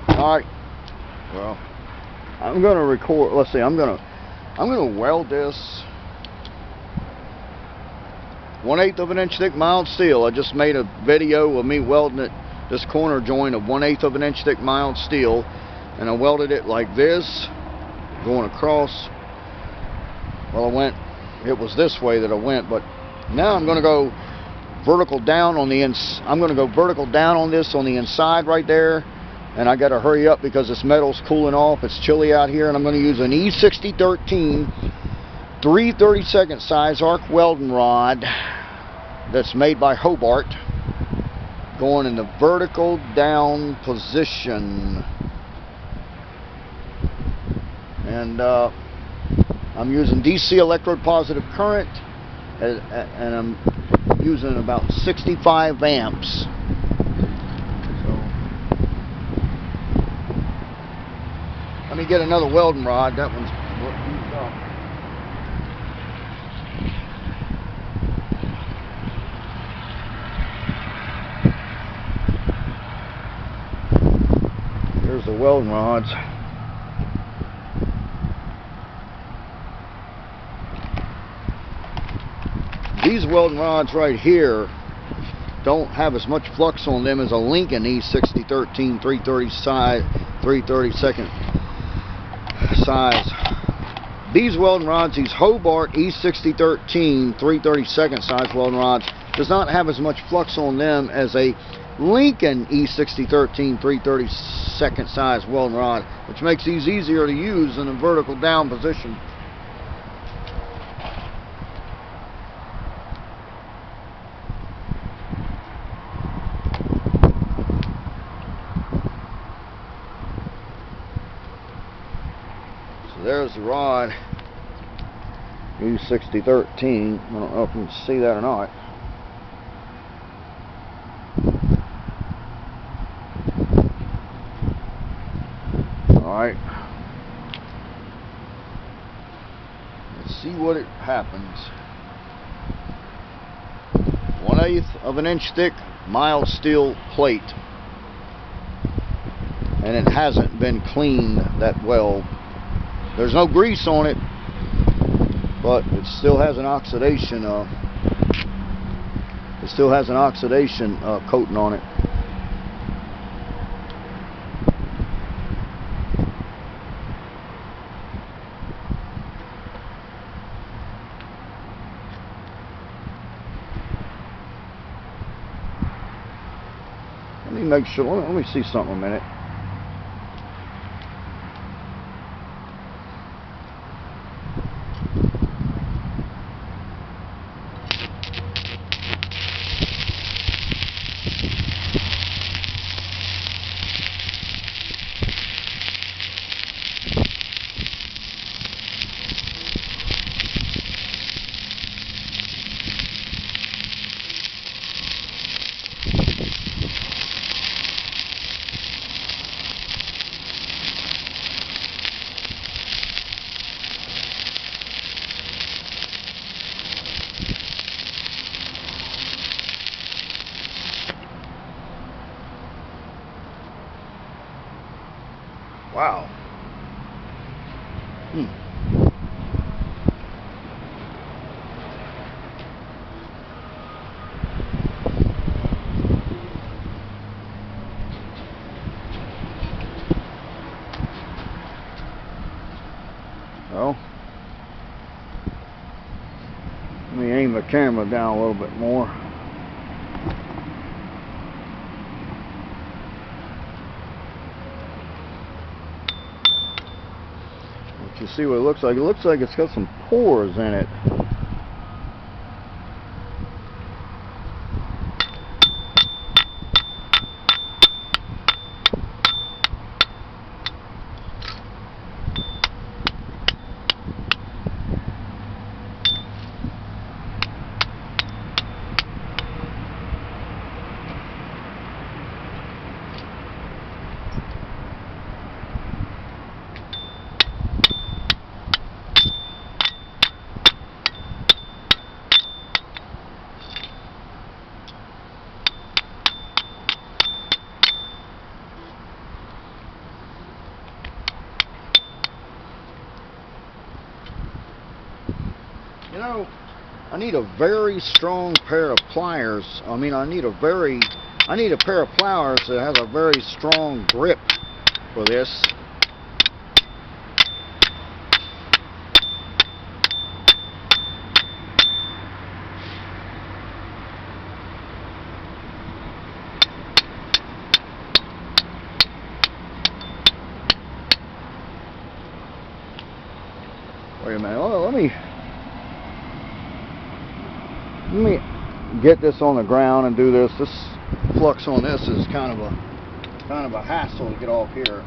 Alright, well, I'm gonna record, let's see, I'm gonna weld this 1/8 of an inch thick mild steel. I just made a video of me welding it, this corner joint of 1/8 of an inch thick mild steel, and I welded it like this, going across. Well, it was this way that I went, but now I'm gonna go vertical down on the I'm gonna go vertical down on this on the inside right there. And I gotta hurry up because this metal's cooling off. It's chilly out here, and I'm gonna use an E6013 3/32 size arc welding rod that's made by Hobart, going in the vertical down position. And I'm using DC electrode positive current, and I'm using about 65 amps. Let me get another welding rod. That one's used up. Here's the welding rods. These welding rods right here don't have as much flux on them as a Lincoln E6013 3/32 size. These welding rods, these Hobart E6013 3/32 size welding rods, does not have as much flux on them as a Lincoln E6013 3/32 size welding rod, which makes these easier to use in a vertical down position. There's the rod, E6013. I don't know if you can see that or not. Alright. Let's see what it happens. 1/8 of an inch thick mild steel plate. And it hasn't been cleaned that well. There's no grease on it, but it still has an oxidation. Coating on it. Let me make sure. Let me see something a minute. Wow. Well, let me aim the camera down a little bit more. You see what it looks like? It looks like it's got some pores in it. know, I need a very strong pair of pliers. I mean, I need a pair of pliers that has a very strong grip for this. Wait a minute. Oh, let me get this on the ground and do this. This flux on this is kind of a hassle to get off here.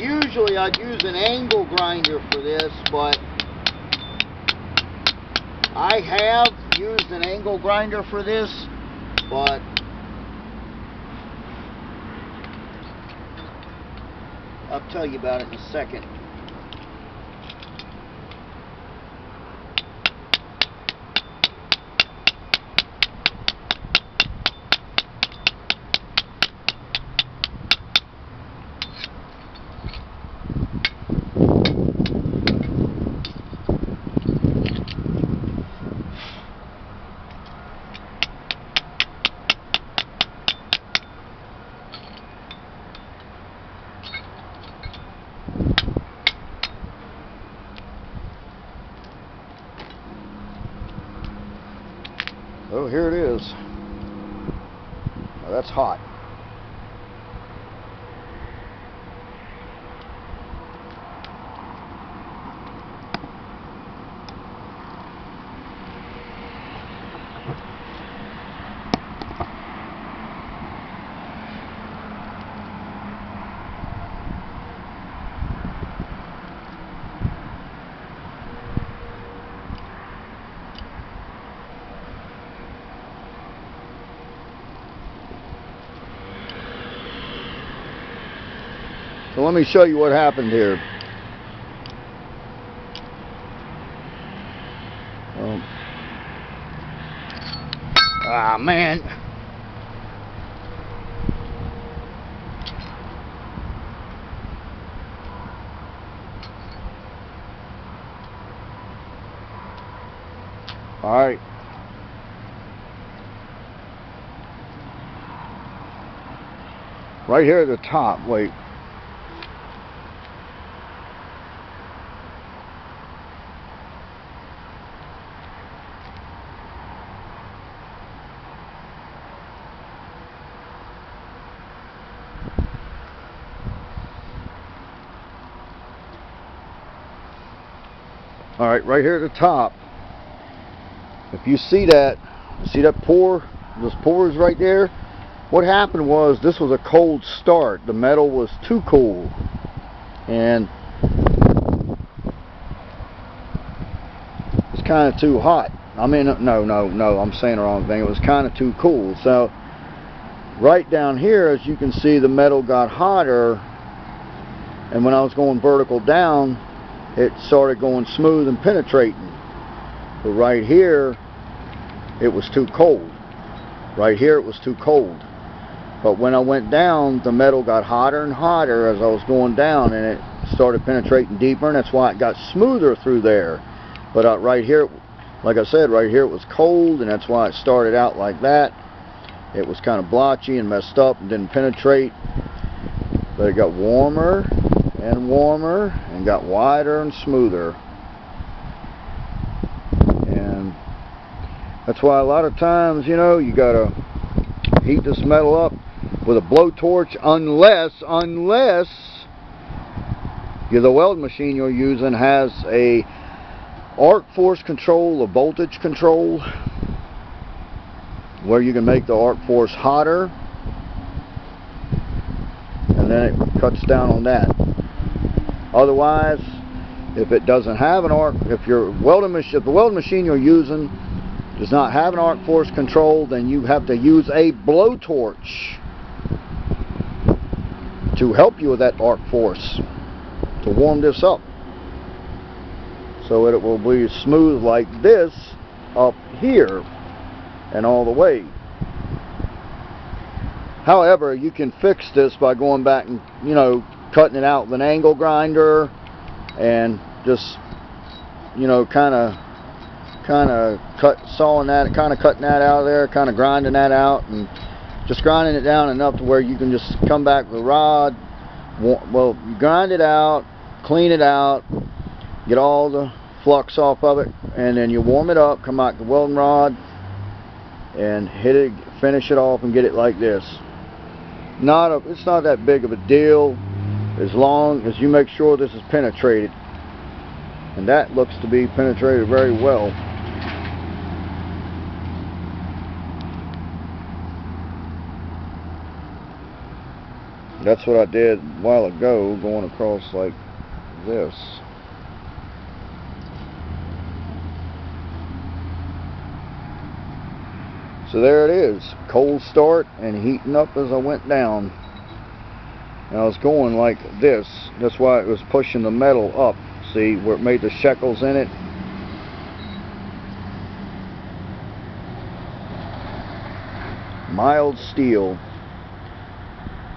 Usually I'd use an angle grinder for this, but I have used an angle grinder for this, but I'll tell you about it in a second. Oh, here it is. Now that's hot. So let me show you what happened here. Ah, man. All right. Right here at the top, wait. All right, right here at the top, if you see that pour, those pores right there, what happened was this was a cold start. The metal was too cool, and it's kind of too hot. I mean, no, I'm saying the wrong thing. It was kind of too cool. So right down here, as you can see, the metal got hotter, and when I was going vertical down, it started going smooth and penetrating. But right here, it was too cold. Right here, it was too cold. But when I went down, the metal got hotter and hotter as I was going down, and it started penetrating deeper, and that's why it got smoother through there. But right here, like I said, right here it was cold, and that's why it started out like that. It was kind of blotchy and messed up and didn't penetrate. But it got warmer and warmer and got wider and smoother. And that's why a lot of times, you know, you gotta heat this metal up with a blowtorch, unless the welding machine you're using has a arc force control or voltage control, where you can make the arc force hotter, and then it cuts down on that. Otherwise, if it doesn't have an arc, if the welding machine you're using does not have an arc force control, then you have to use a blowtorch to help you with that arc force to warm this up, so it will be smooth like this up here and all the way. However, you can fix this by going back and, you know, cutting it out with an angle grinder and just, you know, kind of cutting that out of there, kind of grinding that out, and just grinding it down enough to where you can just come back with a rod. Well, you grind it out, clean it out, get all the flux off of it, and then you warm it up, come out the welding rod and hit it, finish it off, and get it like this. It's not that big of a deal, as long as you make sure this is penetrated, and that looks to be penetrated very well. That's what I did a while ago, going across like this. So there it is, cold start and heating up as I went down. And I was going like this. That's why it was pushing the metal up. See where it made the shekels in it? Mild steel.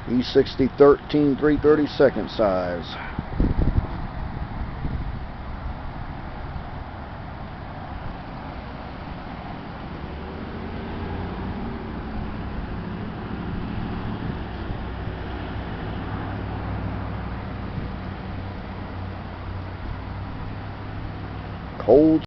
E60 13 3/32 size. Cold